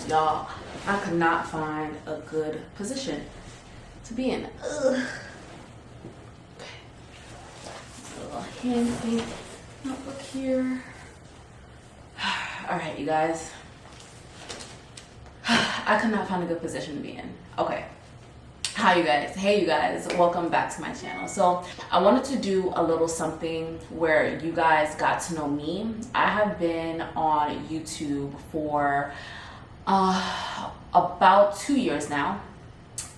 y'all, I could not find a good position to be in. Ugh. Okay. A little hand thing. Notebook here. All right, you guys. I could not find a good position to be in. Okay. Hi you guys. Hey you guys, welcome back to my channel. So I wanted to do a little something where you guys got to know me. I have been on YouTube for about 2 years now,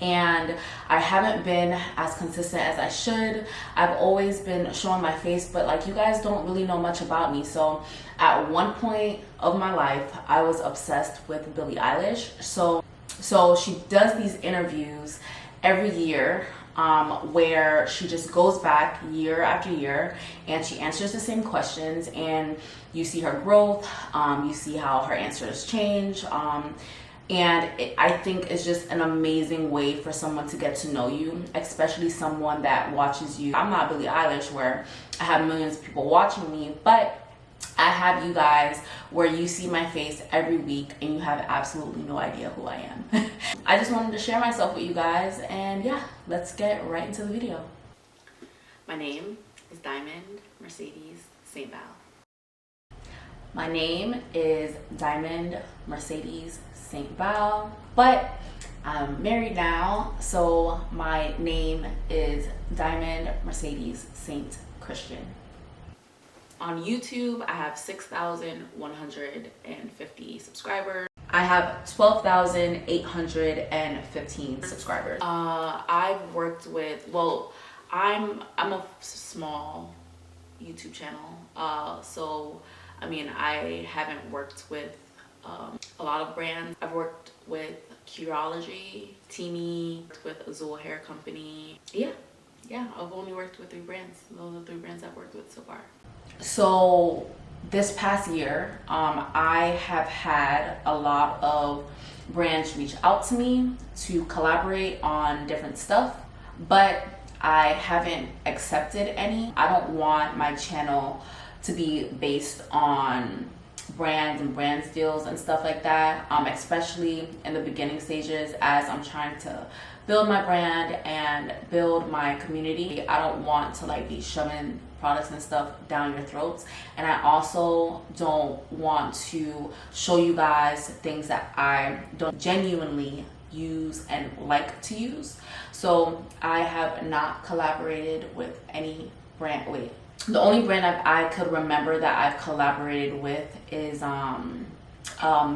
and I haven't been as consistent as I should. I've always been showing my face, but like, you guys don't really know much about me. So at one point of my life, I was obsessed with Billie Eilish. So she does these interviews every year where she just goes back year after year and she answers the same questions, and you see her growth, you see how her answers change, and I think it's just an amazing way for someone to get to know you, especially someone that watches you. I'm not Billie Eilish where I have millions of people watching me, but I have you guys where you see my face every week and you have absolutely no idea who I am. I just wanted to share myself with you guys, and yeah, let's get right into the video. My name is Diamond Mercedes St. Val. My name is Diamond Mercedes St. Val, but I'm married now, so my name is Diamond Mercedes St. Christian. On YouTube, I have 6,150 subscribers. I have 12,815 subscribers. I've worked with, well, I'm a small YouTube channel. So, I mean, I haven't worked with a lot of brands. I've worked with Curology, Teamy, with Azul Hair Company. Yeah, I've only worked with 3 brands. Those are the 3 brands I've worked with so far. So this past year, I have had a lot of brands reach out to me to collaborate on different stuff, but I haven't accepted any. I don't want my channel to be based on brands and brands deals and stuff like that, especially in the beginning stages as I'm trying to build my brand and build my community. I don't want to like be shoving products and stuff down your throats, and I also don't want to show you guys things that I don't genuinely use and like to use. So I have not collaborated with any brand. Wait, the only brand I could remember that I've collaborated with is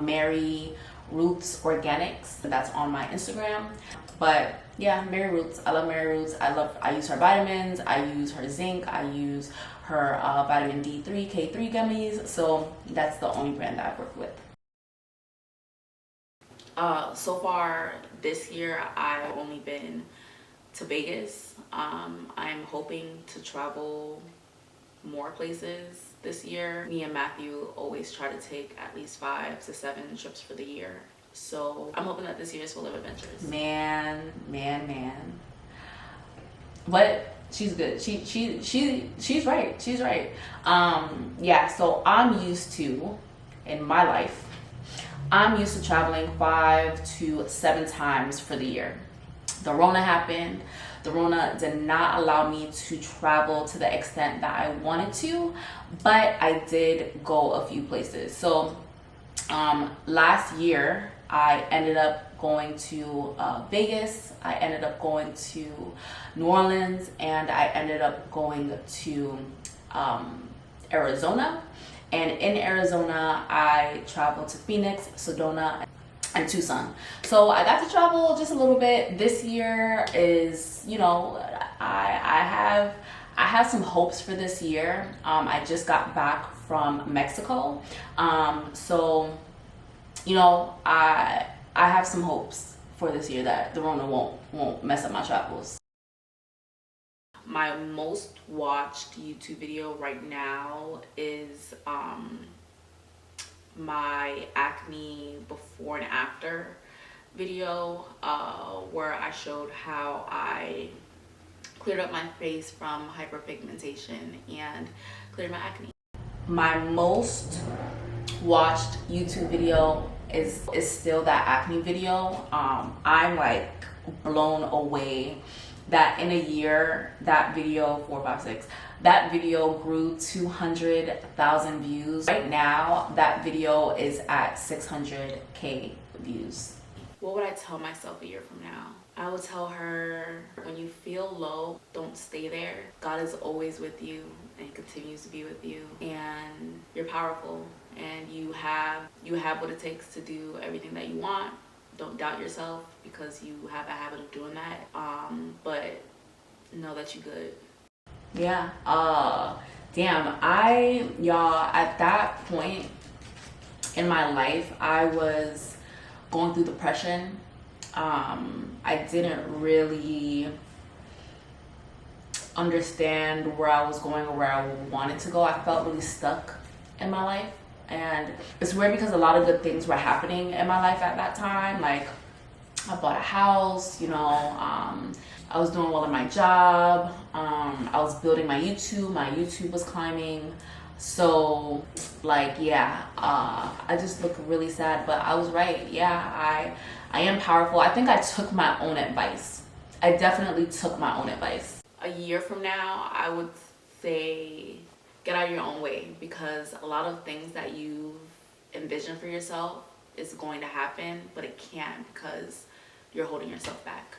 Mary Roots Organics. That's on my Instagram. But yeah, Mary Roots. I love Mary Roots. I use her vitamins. I use her zinc. I use her vitamin D3, K3 gummies. So that's the only brand that I've worked with. So far this year, I've only been to Vegas. I'm hoping to travel more places this year. Me and Matthew always try to take at least 5 to 7 trips for the year. So I'm hoping that this year is full of adventures. Man. But she's good. She's right. She's right. Yeah, so I'm used to, in my life, I'm used to traveling 5 to 7 times for the year. The Rona happened. The Rona did not allow me to travel to the extent that I wanted to, but I did go a few places. So last year, I ended up going to Vegas, I ended up going to New Orleans, and I ended up going to Arizona. And in Arizona, I traveled to Phoenix, Sedona, and Tucson. So I got to travel just a little bit. This year is, you know, I have some hopes for this year. I just got back from Mexico. So, you know, I have some hopes for this year that the Rona won't mess up my travels. My most watched YouTube video right now is my acne before and after video, where I showed how I cleared up my face from hyperpigmentation and cleared my acne. My most watched YouTube video is still that acne video. I'm like blown away that in a year, that video, 4, 5, 6, that video grew 200,000 views. Right now, that video is at 600K views. What would I tell myself a year from now? I would tell her, when you feel low, don't stay there. God is always with you and continues to be with you, and you're powerful, and you have what it takes to do everything that you want. Don't doubt yourself, because you have a habit of doing that. But know that you're good. Yeah. Damn. Y'all, at that point in my life, I was going through depression. I didn't really understand where I was going or where I wanted to go. I felt really stuck in my life. And it's weird because a lot of good things were happening in my life at that time. Like, I bought a house, you know, I was doing well in my job. I was building my YouTube was climbing. So, like, yeah, I just look really sad, but I was right. Yeah, I am powerful. I think I took my own advice. I definitely took my own advice. A year from now, I would say get out of your own way, because a lot of things that you envision for yourself is going to happen, but it can't, because you're holding yourself back.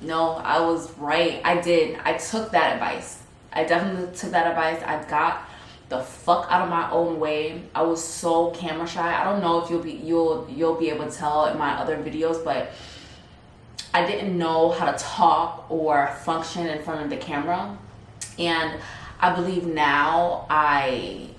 No, I was right. I did. I took that advice. I definitely took that advice. I got the fuck out of my own way. I was so camera shy. I don't know if you'll be able to tell in my other videos, but I didn't know how to talk or function in front of the camera. And I believe now I'm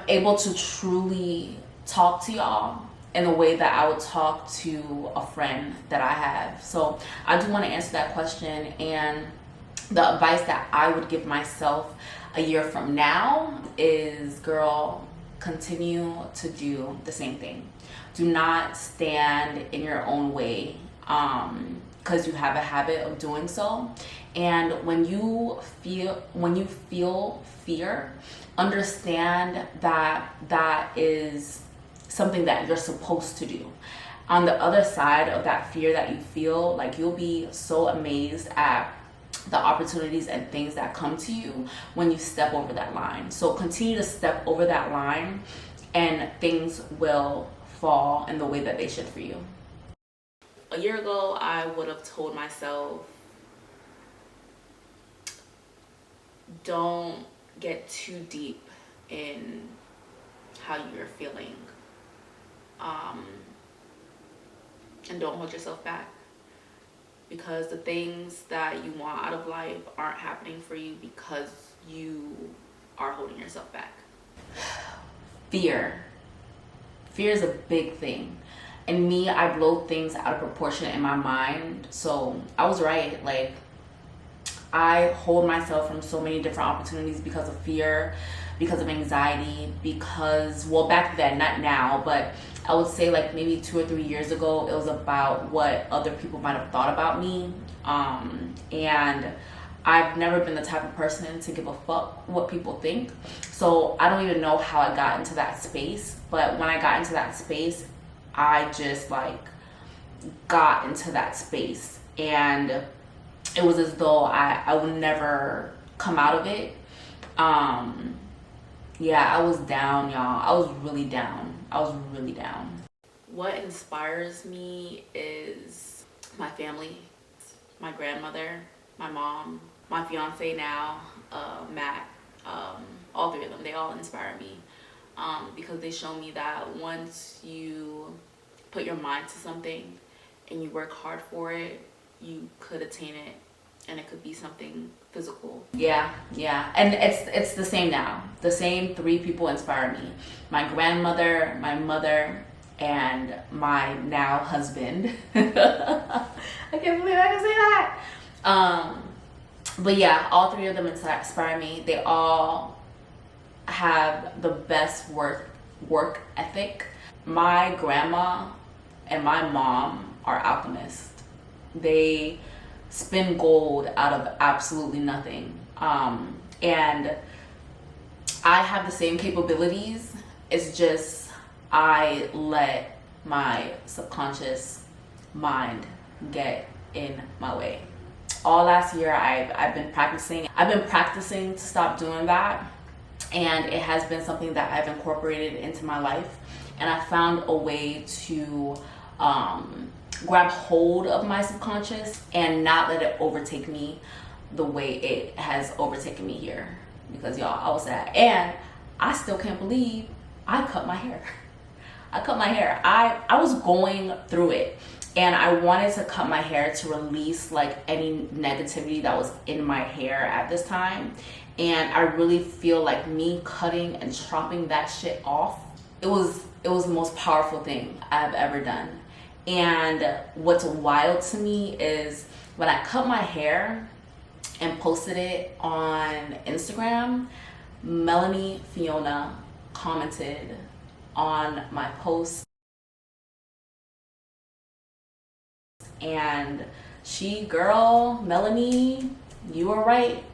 able to truly talk to y'all in a way that I would talk to a friend that I have. So I do want to answer that question, and the advice that I would give myself a year from now is, girl, continue to do the same thing. Do not stand in your own way, because you have a habit of doing so. And when you feel fear, understand that that is something that you're supposed to do. On the other side of that fear that you feel, like, you'll be so amazed at the opportunities and things that come to you when you step over that line. So continue to step over that line, and things will fall in the way that they should for you. A year ago, I would have told myself, don't get too deep in how you're feeling, and don't hold yourself back, because the things that you want out of life aren't happening for you because you are holding yourself back. Fear is a big thing. And me, I blow things out of proportion in my mind. So I was right. Like, I hold myself from so many different opportunities because of fear, because of anxiety, because, well, back then, not now, but I would say like maybe 2 or 3 years ago, it was about what other people might have thought about me. And I've never been the type of person to give a fuck what people think. So I don't even know how I got into that space. But when I got into that space, I just like got into that space, and it was as though I would never come out of it. Yeah, I was down, y'all. I was really down. What inspires me is my family, my grandmother, my mom, my fiance now, Matt. All 3 of them, they all inspire me, because they show me that once you put your mind to something and you work hard for it, you could attain it, and it could be something physical. Yeah, and it's the same now. The same 3 people inspire me: my grandmother, my mother, and my now husband. I can't believe I can say that. But yeah, all 3 of them inspire me. They all have the best work ethic. My grandma and my mom are alchemists. They spin gold out of absolutely nothing. And I have the same capabilities. It's just I let my subconscious mind get in my way. All last year I've been practicing. I've been practicing to stop doing that, and it has been something that I've incorporated into my life, and I found a way to grab hold of my subconscious and not let it overtake me the way it has overtaken me here. Because y'all, I was sad, and I still can't believe I cut my hair. I cut my hair. I was going through it, and I wanted to cut my hair to release like any negativity that was in my hair at this time. And I really feel like me cutting and chopping that shit off, it was the most powerful thing I've ever done. And what's wild to me is when I cut my hair and posted it on Instagram, Melanie Fiona commented on my post, and girl, Melanie, you were right.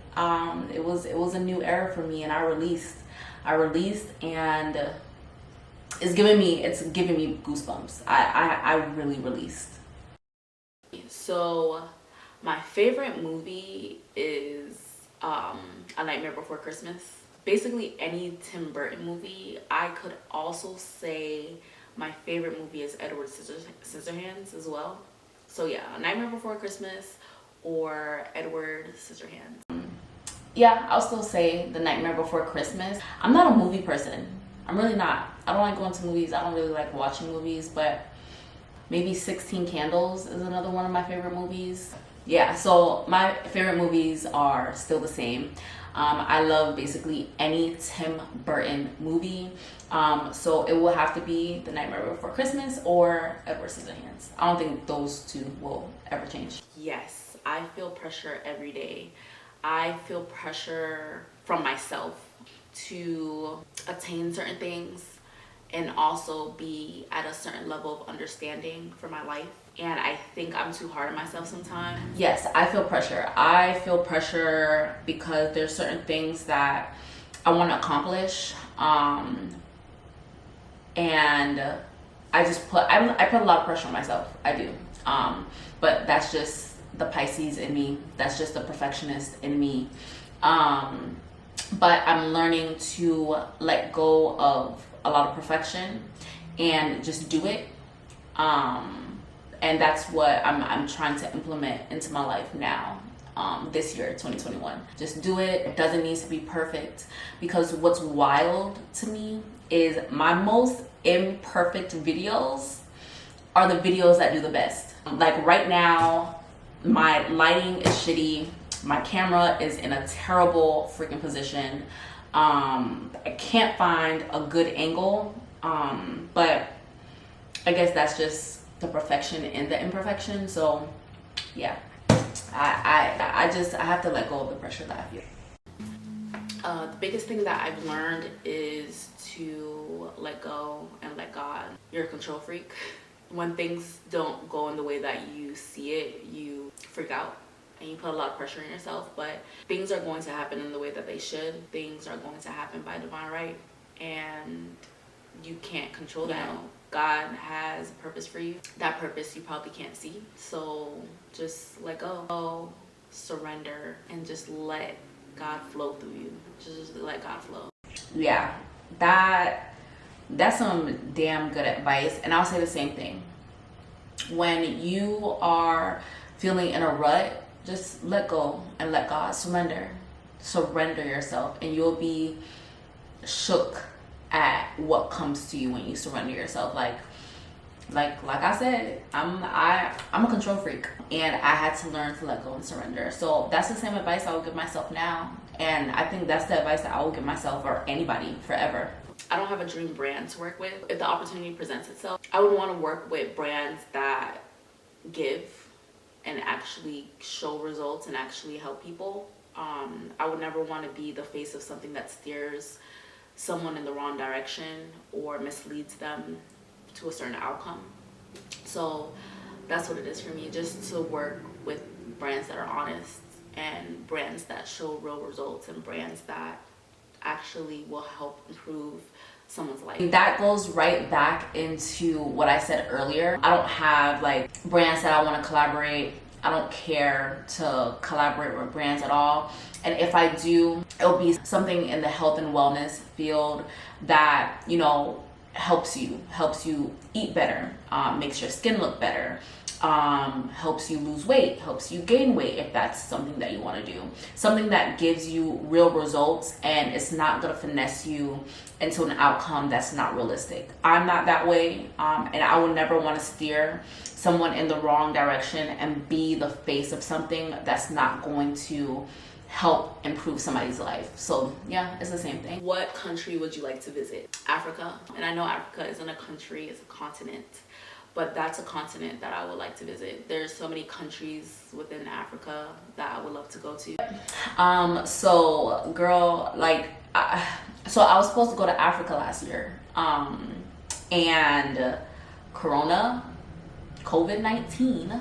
It was a new era for me, and I released, and it's giving me goosebumps. I really released. So my favorite movie is A Nightmare Before Christmas. Basically any Tim Burton movie. I could also say my favorite movie is Edward Scissorhands as well. So yeah, A Nightmare Before Christmas or Edward Scissorhands. Yeah, I'll still say The Nightmare Before Christmas. I'm not a movie person. I'm really not. I don't like going to movies. I don't really like watching movies, but maybe 16 Candles is another one of my favorite movies. Yeah, so my favorite movies are still the same. I love basically any Tim Burton movie. So it will have to be The Nightmare Before Christmas or Edward Scissorhands. I don't think those two will ever change. Yes, I feel pressure every day. I feel pressure from myself to attain certain things and also be at a certain level of understanding for my life. And I think I'm too hard on myself sometimes. Yes, I feel pressure. I feel pressure because there's certain things that I want to accomplish. And I put a lot of pressure on myself. I do. But that's just the Pisces in me. That's just the perfectionist in me. But I'm learning to let go of a lot of perfection and just do it. And that's what I'm trying to implement into my life now, this year, 2021. Just do it. It doesn't need to be perfect, because what's wild to me is my most imperfect videos are the videos that do the best. Like right now, my lighting is shitty. My camera is in a terrible freaking position. I can't find a good angle, but I guess that's just the perfection in the imperfection. So yeah, I have to let go of the pressure that I feel. The biggest thing that I've learned is to let go and let God. You're a control freak. When things don't go in the way that you see it, you freak out and you put a lot of pressure on yourself. But things are going to happen in the way that they should. Things are going to happen by divine right, and you can't control that. God has a purpose for you. That purpose you probably can't see. So just let go, surrender, and just let God flow through you. Just let God flow. Yeah, that's some damn good advice. And I'll say the same thing. When you are feeling in a rut, just let go and let God. Surrender yourself, and you'll be shook at what comes to you when you surrender yourself. Like I said, I'm a control freak, and I had to learn to let go and surrender. So that's the same advice I would give myself now, and I think that's the advice that I would give myself or anybody forever. I don't have a dream brand to work with. If the opportunity presents itself, I would want to work with brands that give and actually show results and actually help people. I would never want to be the face of something that steers someone in the wrong direction or misleads them to a certain outcome. So that's what it is for me, just to work with brands that are honest and brands that show real results and brands that actually will help improve someone's life. That goes right back into what I said earlier. I don't have like brands that I want to collaborate. I don't care to collaborate with brands at all. And if I do, it'll be something in the health and wellness field that, you know, helps you eat better, makes your skin look better, helps you lose weight, helps you gain weight if that's something that you want to do. Something that gives you real results and it's not going to finesse you into an outcome that's not realistic. I'm not that way, and I would never want to steer someone in the wrong direction and be the face of something that's not going to help improve somebody's life. So yeah, it's the same thing. What country would you like to visit? Africa. And I know Africa isn't a country, it's a continent, but that's a continent that I would like to visit. There's so many countries within Africa that I would love to go to. So girl, like, so I was supposed to go to Africa last year, and COVID-19,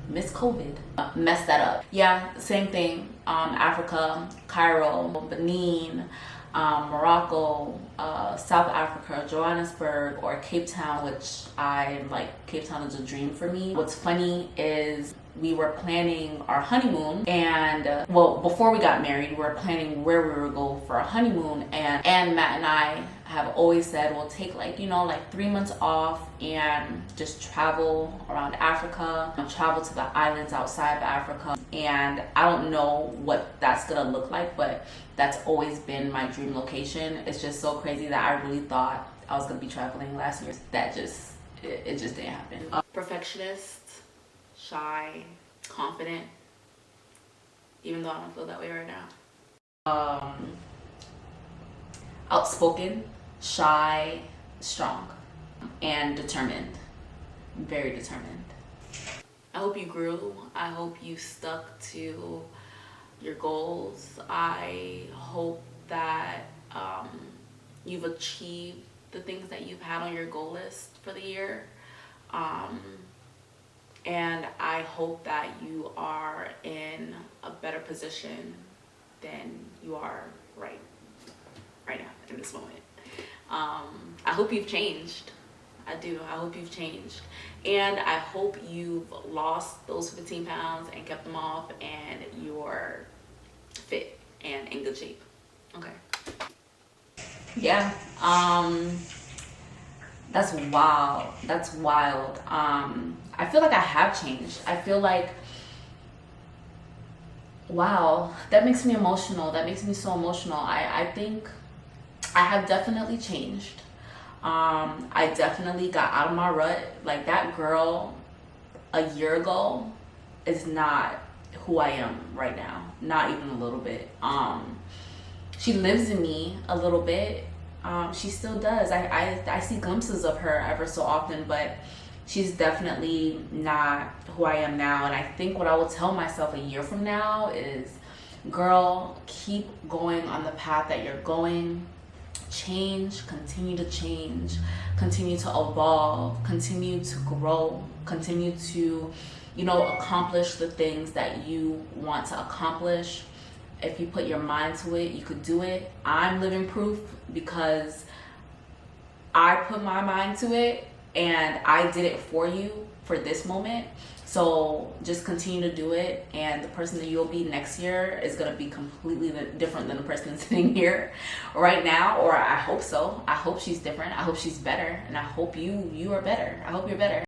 Miss COVID, messed that up. Yeah, same thing. Africa, Cairo, Benin, Morocco, South Africa, Johannesburg, or Cape Town, which I like. Cape Town is a dream for me. What's funny is we were planning our honeymoon, and well, before we got married, we were planning where we would go for a honeymoon, and Matt and I have always said we'll take like, you know, like 3 months off and just travel around Africa, travel to the islands outside of Africa. And I don't know what that's gonna look like, but that's always been my dream location. It's just so crazy that I really thought I was gonna be traveling last year. That just, it just didn't happen. Perfectionist, shy, confident, even though I don't feel that way right now. Outspoken, shy, strong, and determined. Very determined. I hope you grew. I hope you stuck to your goals. I hope that you've achieved the things that you've had on your goal list for the year. And I hope that you are in a better position than you are right now in this moment. I hope you've changed. I do. I hope you've changed. And I hope you've lost those 15 pounds and kept them off and you're fit and in good shape. Okay. Yeah. That's wild. That's wild. I feel like I have changed. I feel like, wow, that makes me emotional. That makes me so emotional. I think I have definitely changed. I definitely got out of my rut. Like, that girl a year ago is not who I am right now. Not even a little bit. She lives in me a little bit. She still does. I see glimpses of her ever so often, but she's definitely not who I am now. And I think what I will tell myself a year from now is, girl, keep going on the path that you're going. Change, continue to change, continue to evolve, continue to grow, continue to, you know, accomplish the things that you want to accomplish. If you put your mind to it, you could do it. I'm living proof because I put my mind to it and I did it for you for this moment. So just continue to do it, and the person that you'll be next year is going to be completely different than the person sitting here right now, or I hope so. I hope she's different. I hope she's better, and I hope you are better. I hope you're better.